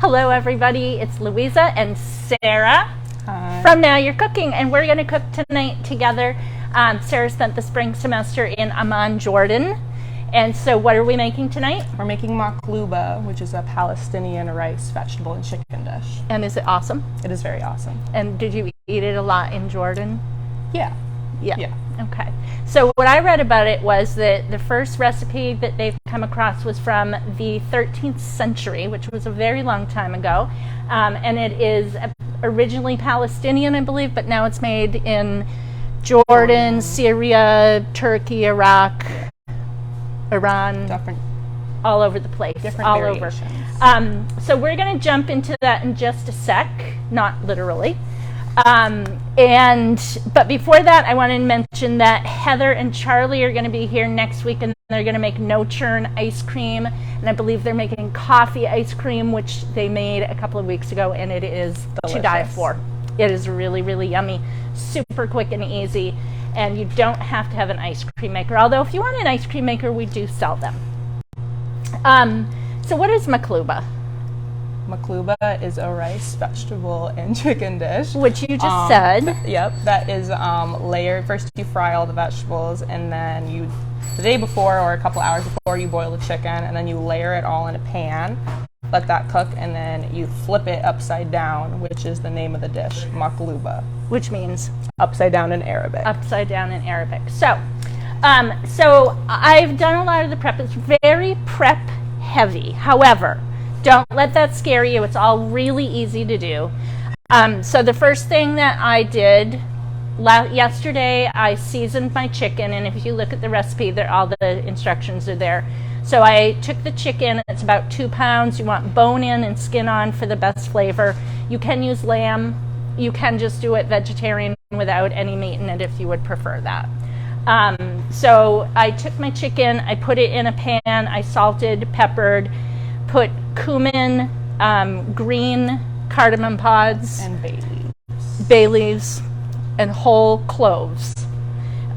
Hello everybody, it's Louisa and Sarah. Hi. From Now You're Cooking, and we're going to cook tonight together. Sarah spent the spring semester in Amman, Jordan. And so what are we making tonight? We're making Maqluba, which is a Palestinian rice, vegetable, and chicken dish. And is it awesome? It is very awesome. And did you eat it a lot in Jordan? Yeah. Yeah. Okay. So what I read about it was that the first recipe that they've come across was from the 13th century, which was a very long time ago. And it is originally Palestinian, I believe, but now it's made in Jordan, Syria, Turkey, Iraq, Iran, all over the place, all variations. Over. So we're going to jump into that in just a sec, not literally. But before that, I want to mention that Heather and Charlie are going to be here next week, and they're going to make no churn ice cream, and I believe they're making coffee ice cream, which they made a couple of weeks ago, and it is delicious. To die for. It is really, really yummy, super quick and easy, and you don't have to have an ice cream maker, although if you want an ice cream maker, we do sell them. So what is Maqluba? Maqluba is a rice, vegetable, and chicken dish. Which you just said. Yep, that is layered. First you fry all the vegetables, and then the day before or a couple hours before, you boil the chicken, and then you layer it all in a pan, let that cook, and then you flip it upside down, which is the name of the dish, Maqluba. Which means? Upside down in Arabic. Upside down in Arabic. So I've done a lot of the prep. It's very prep heavy. However, don't let that scare you. It's all really easy to do. So the first thing that I did yesterday, I seasoned my chicken, and if you look at the recipe, all the instructions are there. So I took the chicken. It's about 2 pounds. You want bone in and skin on for the best flavor. You can use lamb. You can just do it vegetarian without any meat in it if you would prefer that. So I took my chicken. I put it in a pan. I salted, peppered, put cumin, green cardamom pods, and bay leaves, and whole cloves.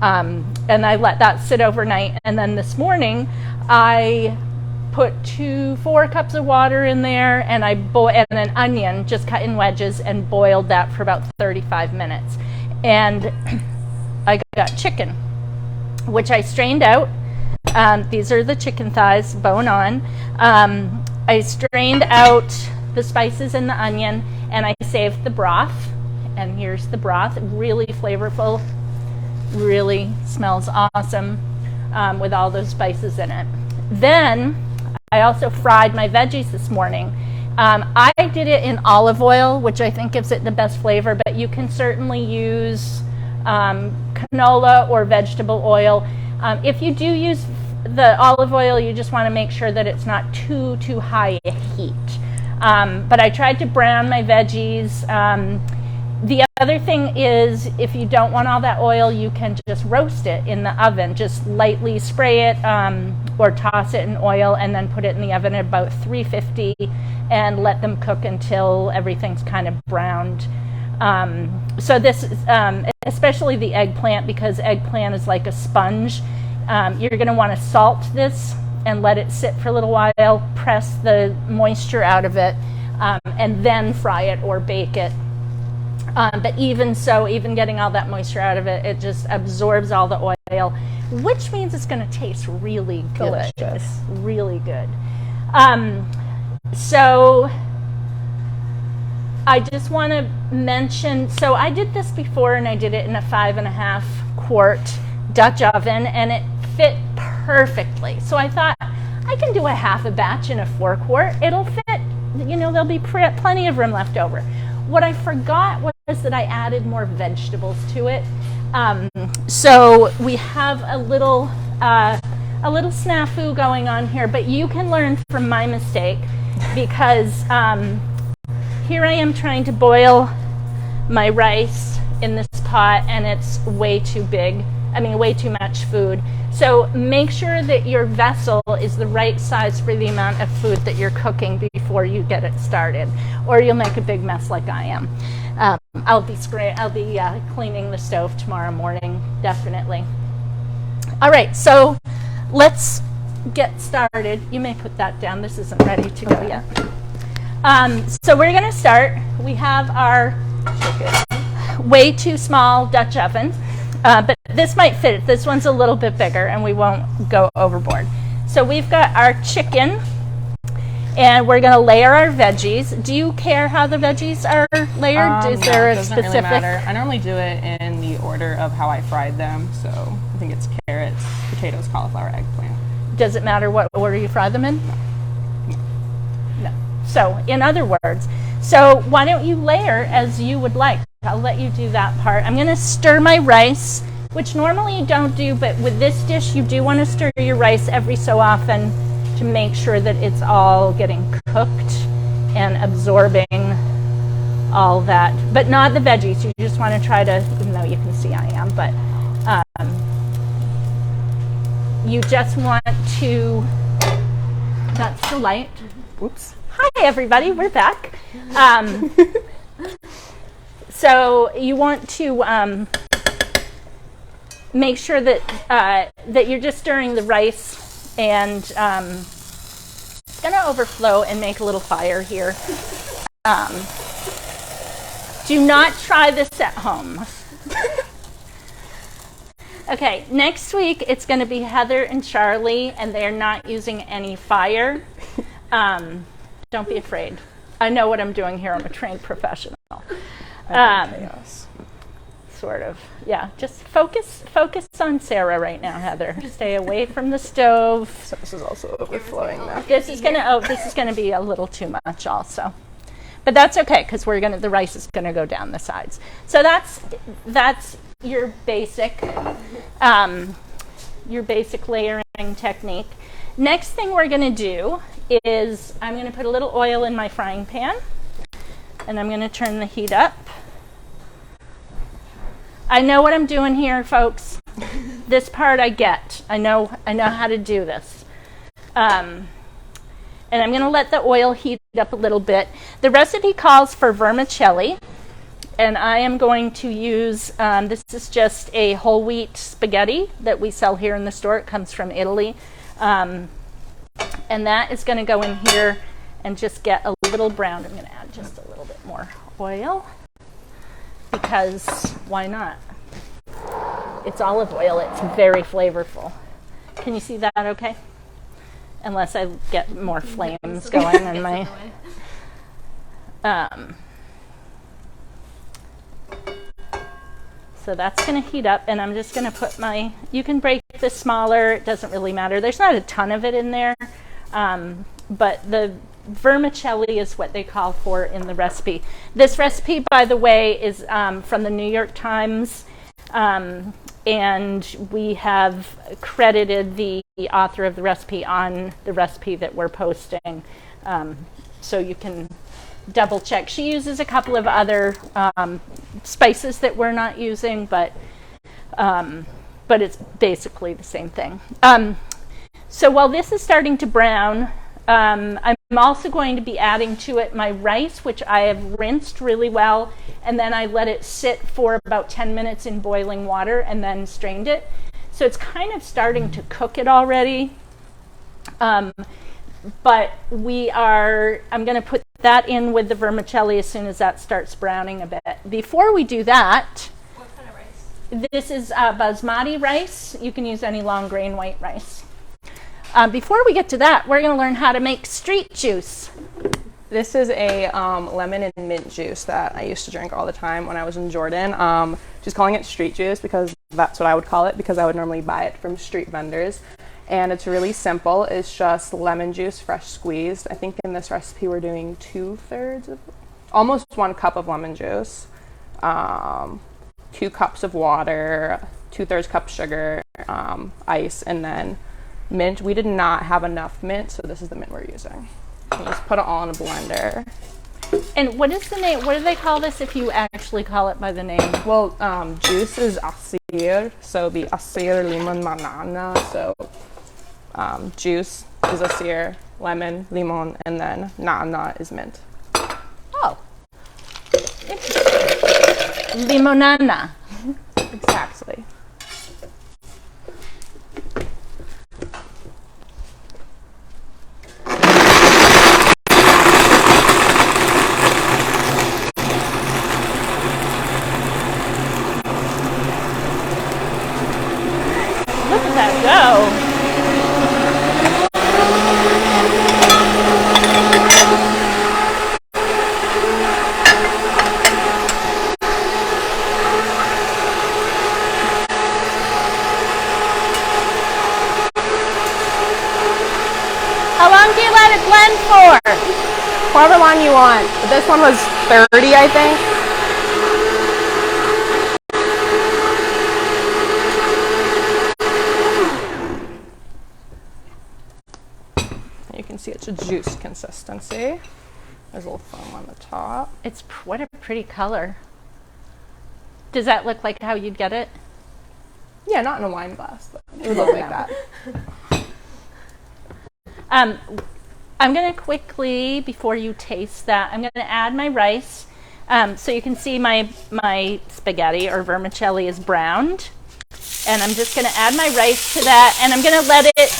And I let that sit overnight. And then this morning, I put 4 cups of water in there, and and an onion just cut in wedges, and boiled that for about 35 minutes. And I got chicken, which I strained out. These are the chicken thighs, bone on. I strained out the spices and the onion, and I saved the broth. And here's the broth, really flavorful, really smells awesome with all those spices in it. Then I also fried my veggies this morning. I did it in olive oil, which I think gives it the best flavor, but you can certainly use canola or vegetable oil. If you do use the olive oil, you just want to make sure that it's not too high a heat. But I tried to brown my veggies. The other thing is, if you don't want all that oil, you can just roast it in the oven. Just lightly spray it or toss it in oil, and then put it in the oven at about 350 and let them cook until everything's kind of browned. So this is, especially the eggplant, because eggplant is like a sponge. You're going to want to salt this and let it sit for a little while, press the moisture out of it, and then fry it or bake it. But even so, even getting all that moisture out of it, it just absorbs all the oil, which means it's going to taste really good. Delicious. Really good. So I just want to mention, so I did this before, and I did it in a 5.5 quart Dutch oven, and it fit perfectly. So I thought, I can do a half a batch in a 4 quart. It'll fit, there'll be plenty of room left over. What I forgot was that I added more vegetables to it. So we have a little snafu going on here, but you can learn from my mistake, because here I am trying to boil my rice in this pot, and it's way too big. Way too much food. So make sure that your vessel is the right size for the amount of food that you're cooking before you get it started, or you'll make a big mess like I am. I'll be cleaning the stove tomorrow morning, definitely. All right, so let's get started. You may put that down. This isn't ready to go yet. So we're going to start. We have our way too small Dutch oven, but this might fit. This one's a little bit bigger and we won't go overboard. So we've got our chicken and we're going to layer our veggies. Do you care how the veggies are layered? Is there a specific? Really matter. I normally do it in the order of how I fried them. So I think it's carrots, potatoes, cauliflower, eggplant. Does it matter what order you fry them in? No. So in other words, so why don't you layer as you would like? I'll let you do that part. I'm going to stir my rice, which normally you don't do, but with this dish you do want to stir your rice every so often to make sure that it's all getting cooked and absorbing all that, but not the veggies. You just want to try to, even though you can see I am, but you just want to, that's the light. Whoops. Hi everybody, we're back. So you want to make sure that that you're just stirring the rice, and it's going to overflow and make a little fire here. Do not try this at home. Okay, next week it's going to be Heather and Charlie, and they're not using any fire. Don't be afraid. I know what I'm doing here. I'm a trained professional. Chaos. Sort of. Yeah, just focus on Sarah right now, Heather. Stay away from the stove. So this is also overflowing now. This is gonna be a little too much also. But that's okay, because the rice is gonna go down the sides. So that's your basic layering technique. Next thing we're gonna do is I'm gonna put a little oil in my frying pan, and I'm gonna turn the heat up. I know what I'm doing here, folks. This part I get. I know how to do this. And I'm going to let the oil heat up a little bit. The recipe calls for vermicelli, and I am going to use, this is just a whole wheat spaghetti that we sell here in the store. It comes from Italy. And that is going to go in here and just get a little brown. I'm going to add just a little bit more oil, because why not? It's olive oil. It's very flavorful. Can you see that okay? Unless I get more flames going on my... So that's going to heat up, and I'm just going to put my... You can break this smaller. It doesn't really matter. There's not a ton of it in there, but the vermicelli is what they call for in the recipe. This recipe, by the way, is from the New York Times, and we have credited the author of the recipe on the recipe that we're posting, so you can double check. She uses a couple of other spices that we're not using, but it's basically the same thing. So while this is starting to brown, I'm also going to be adding to it my rice, which I have rinsed really well, and then I let it sit for about 10 minutes in boiling water and then strained it. So it's kind of starting to cook it already. But I'm going to put that in with the vermicelli as soon as that starts browning a bit. Before we do that, what kind of rice? This is basmati rice. You can use any long grain white rice. Before we get to that, we're going to learn how to make street juice. This is a lemon and mint juice that I used to drink all the time when I was in Jordan. Just calling it street juice because that's what I would call it, because I would normally buy it from street vendors. And it's really simple. It's just lemon juice, fresh squeezed. I think in this recipe we're doing almost 1 cup of lemon juice, 2 cups of water, 2/3 cup sugar, ice, and then mint. We did not have enough mint, so this is the mint we're using. You just put it all in a blender. And what is the name? What do they call this if you actually call it by the name? Well, juice is asir, so the asir limon banana. So juice is asir, lemon, limon, and then nana is mint. Oh, interesting. Limonana. Exactly. Whatever one you want. But this one was 30, I think. You can see it's a juice consistency. There's a little foam on the top. It's what a pretty color. Does that look like how you'd get it? Yeah, not in a wine glass, but it would look like that. I'm going to quickly, before you taste that, I'm going to add my rice. So you can see my spaghetti or vermicelli is browned. And I'm just going to add my rice to that, and I'm going to let it,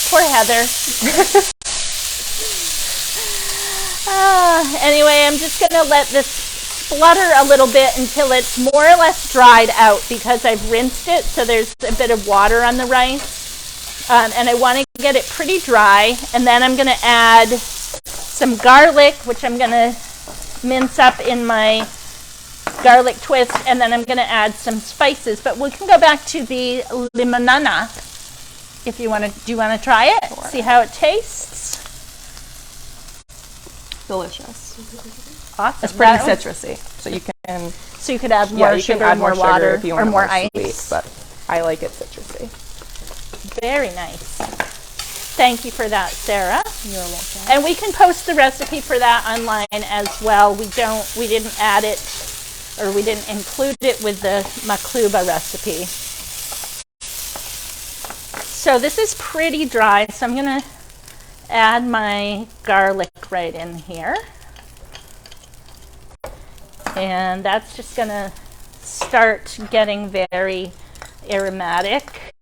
poor Heather. Anyway, I'm just going to let this splutter a little bit until it's more or less dried out, because I've rinsed it, so there's a bit of water on the rice. And I want to get it pretty dry. And then I'm going to add some garlic, which I'm going to mince up in my garlic twist, and then I'm going to add some spices. But we can go back to the limonana if you want to. Do you want to try it? Sure. See how it tastes? Delicious. Awesome. It's pretty citrusy, so you can. So you could add more sugar, add more sugar water, if you want or more it more ice. sweet, but I like it citrusy. Very nice. Thank you for that, Sarah. You're welcome. And we can post the recipe for that online as well. We didn't add it, or we didn't include it with the Maqluba recipe. So this is pretty dry, so I'm going to add my garlic right in here. And that's just going to start getting very aromatic.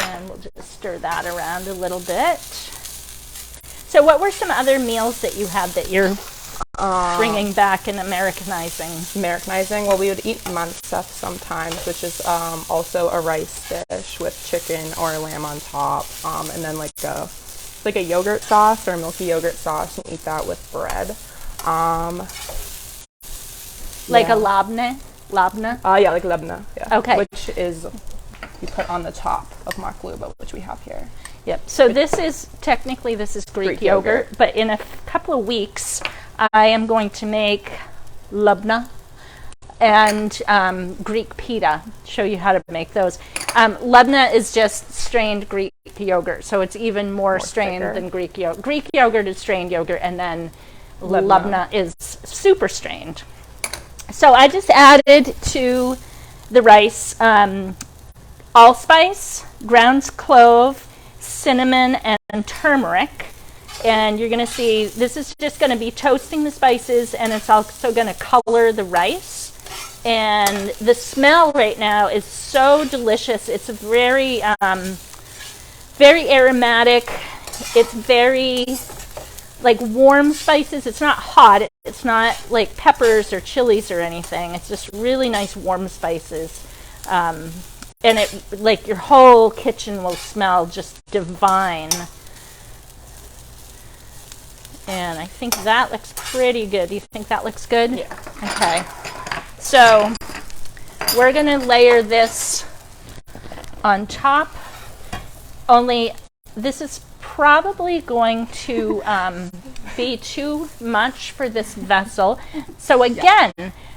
And we'll just stir that around a little bit. So what were some other meals that you had that you're bringing back and Americanizing? Americanizing? Well, we would eat mansaf sometimes, which is also a rice dish with chicken or lamb on top, and then like a yogurt sauce or a milky yogurt sauce, and eat that with bread. Like a labne? Labna? Yeah, like labna. Yeah. Okay. Which is you put on the top of maqluba, which we have here. Yep. So this is Greek yogurt, but in a couple of weeks, I am going to make labna and Greek pita. Show you how to make those. Labna is just strained Greek yogurt, so it's even more strained thicker than Greek yogurt. Greek yogurt is strained yogurt, and then labna is super strained. So I just added to the rice allspice, ground clove, cinnamon, and turmeric. And you're going to see this is just going to be toasting the spices, and it's also going to color the rice. And the smell right now is so delicious. It's very, very aromatic. It's very like warm spices. It's not hot. It's not like peppers or chilies or anything. It's just really nice warm spices. And it like your whole kitchen will smell just divine. And I think that looks pretty good. Do you think that looks good? Yeah. Okay. So we're going to layer this on top. Only this is probably going to be too much for this vessel. So again,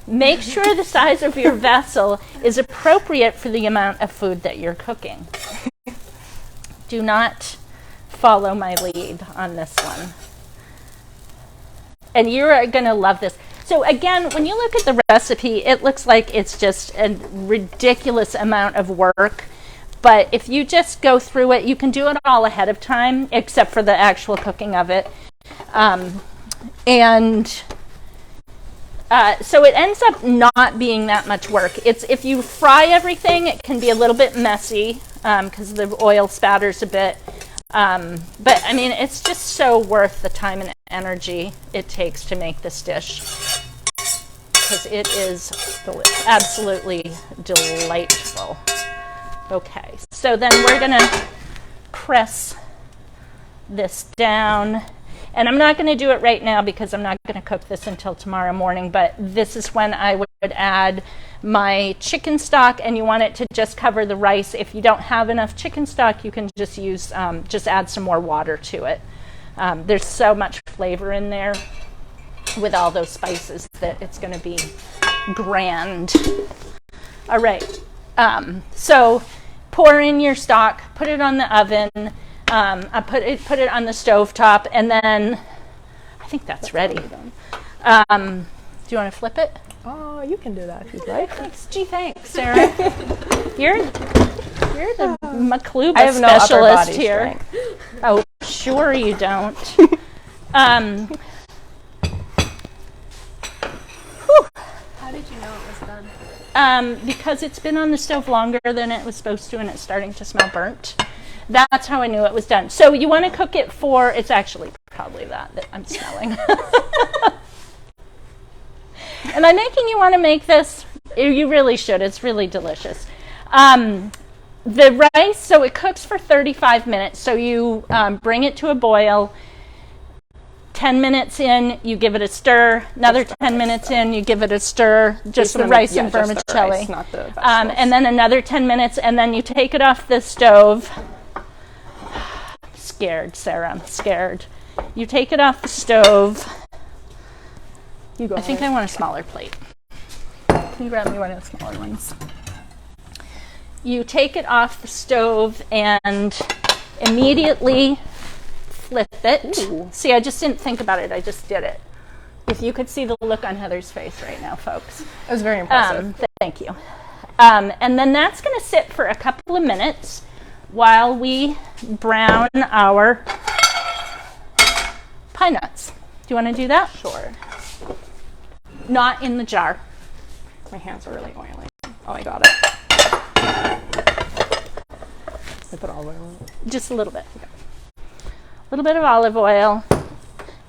make sure the size of your vessel is appropriate for the amount of food that you're cooking. Do not follow my lead on this one. And you're going to love this. So again, when you look at the recipe, it looks like it's just a ridiculous amount of work. But if you just go through it, you can do it all ahead of time, except for the actual cooking of it. So it ends up not being that much work. It's if you fry everything, it can be a little bit messy because the oil spatters a bit. But I mean, it's just so worth the time and energy it takes to make this dish, because it is absolutely delightful. Okay, so then we're gonna press this down, and I'm not gonna do it right now because I'm not gonna cook this until tomorrow morning, but this is when I would add my chicken stock, and you want it to just cover the rice. If you don't have enough chicken stock, you can just use, just add some more water to it. There's so much flavor in there with all those spices that it's going to be grand. All right, so pour in your stock, put it on the oven, I put it on the stove top, and then I think that's ready. Do you want to flip it? Oh, you can do that if you'd like. Thanks. Gee, thanks, Sarah. You're the Maqluba I have no upper specialist body here. strength. Oh, sure you don't. How did you know it was done? Because it's been on the stove longer than it was supposed to, and it's starting to smell burnt. That's how I knew it was done. So you want to cook it for, it's actually probably that I'm smelling. Am I making you want to make this? You really should. It's really delicious. The rice, so it cooks for 35 minutes. So you bring it to a boil. 10 minutes in, you give it a stir. Another 10 minutes in, you give it a stir. Just the rice and vermicelli. Not the vegetables. And then another 10 minutes, and then you take it off the stove. I'm scared, Sarah. I'm scared. You take it off the stove. You go I think I want a smaller plate. Can you grab me one of the smaller ones? You take it off the stove and immediately flip it. Ooh. See, I just didn't think about it. I just did it. If you could see the look on Heather's face right now, folks. It was very impressive. Thank you. And then that's going to sit for a couple of minutes while we brown our pine nuts. Do you want to do that? Sure. Not in the jar. My hands are really oily. Oh, I got it. I put olive oil in it. Just a little bit. A little bit of olive oil.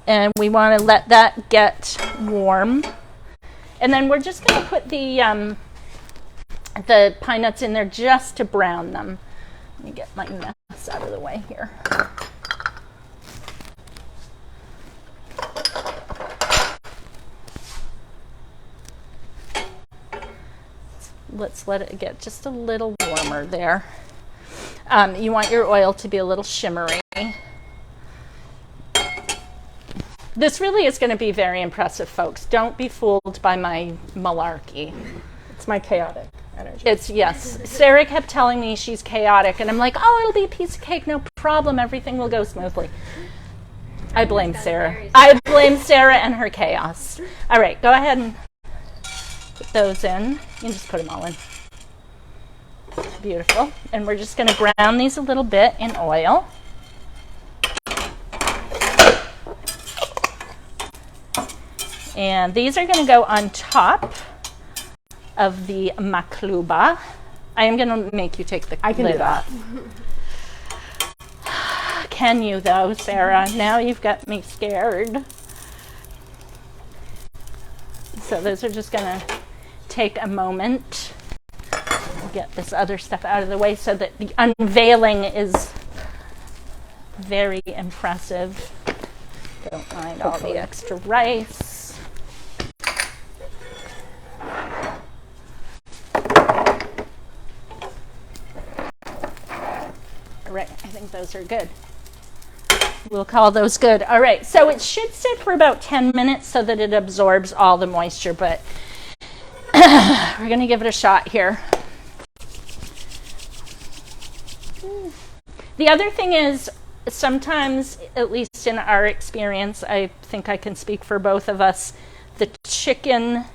And we want to let that get warm. And then we're just going to put the pine nuts in there just to brown them. Let me get my mess out of the way here. Let's let it get just a little warmer there. You want your oil to be a little shimmery. This really is going to be very impressive, folks. Don't be fooled by my malarkey. It's my chaotic energy. It's, yes. Sarah kept telling me she's chaotic, and I'm like, oh, it'll be a piece of cake, no problem. Everything will go smoothly. I blame Sarah. I blame Sarah and her chaos. All right, go ahead and put those in. You can just put them all in. Beautiful. And we're just going to brown these a little bit in oil. And these are going to go on top of the Maqluba. I am going to make you take the lid off. Can you, though, Sarah? Now you've got me scared. So those are just going to take a moment. Get this other stuff out of the way so that the unveiling is very impressive. Don't mind all the extra rice. All right, I think those are good. We'll call those good. All right, so it should sit for about 10 minutes so that it absorbs all the moisture, but we're going to give it a shot here. The other thing is, sometimes, at least in our experience, I think I can speak for both of us, the chicken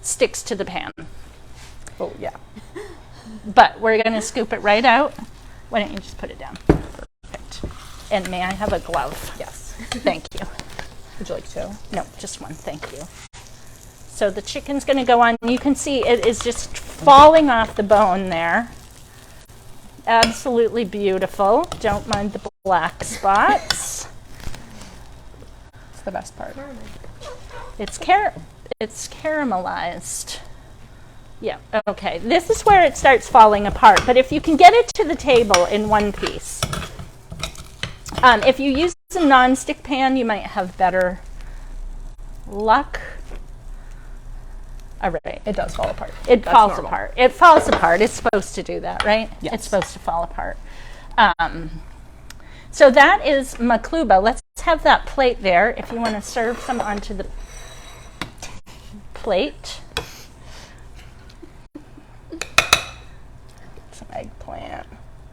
sticks to the pan. Oh, yeah. But we're going to scoop it right out. Why don't you just put it down? Perfect. And may I have a glove? Yes. Thank you. Would you like two? No, just one. Thank you. So the chicken's going to go on. You can see it is just falling off the bone there. Absolutely beautiful. Don't mind the black spots. It's the best part. It's caramelized. Yeah, okay. This is where it starts falling apart, but if you can get it to the table in one piece. If you use a non-stick pan, you might have better luck. All right. It does fall apart. It That's falls normal. apart. It falls apart. It's supposed to do that, right? Yes. It's supposed to fall apart. So that is Maqluba. Let's have that plate there if you want to serve some onto the plate. Some eggplant.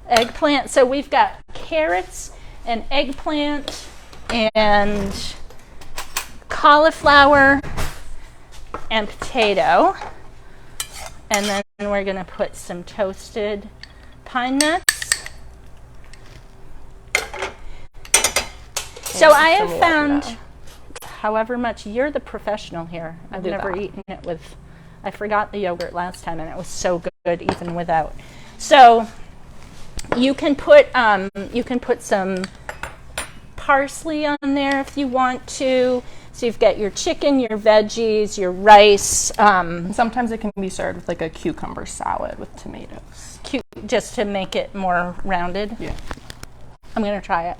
Eggplant. So we've got carrots and eggplant and cauliflower and potato. And then we're going to put some toasted pine nuts. So I have found, however much, you're the professional here. I've never eaten it with, I forgot the yogurt last time and it was so good even without. So you can put some parsley on there if you want to. So you've got your chicken, your veggies, your rice. Sometimes it can be served with like a cucumber salad with tomatoes. Just to make it more rounded. Yeah. I'm going to try it.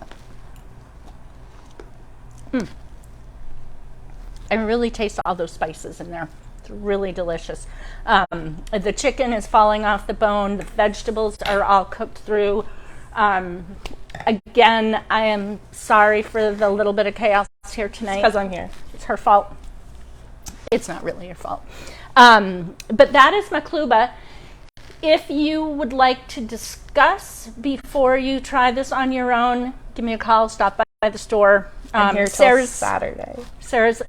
I really taste all those spices in there. It's really delicious. The chicken is falling off the bone. The vegetables are all cooked through. Again, I am sorry for the little bit of chaos here tonight. Because I'm here. It's her fault. It's not really your fault. But that is Maqluba. If you would like to discuss before you try this on your own, give me a call. Stop by the store. I'm here till Saturday.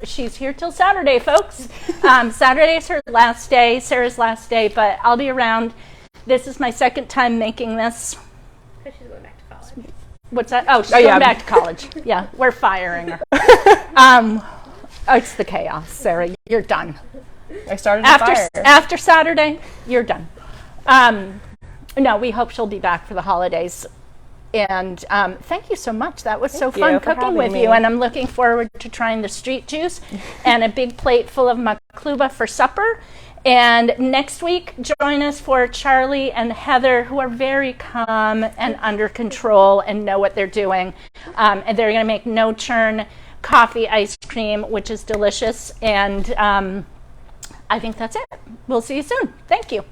She's here till Saturday, folks. Saturday is her last day, Sarah's last day, but I'll be around. This is my second time making this. She's going back to college. What's that? Oh, she's going back to college. Yeah, we're firing her. It's the chaos, Sarah. You're done. I started a fire. After Saturday, you're done. No, we hope she'll be back for the holidays. And thank you so much. That was so fun cooking with you. And I'm looking forward to trying the street juice and a big plate full of Maqluba for supper. And next week, join us for Charlie and Heather, who are very calm and under control and know what they're doing. And they're going to make no-churn coffee ice cream, which is delicious. And I think that's it. We'll see you soon. Thank you.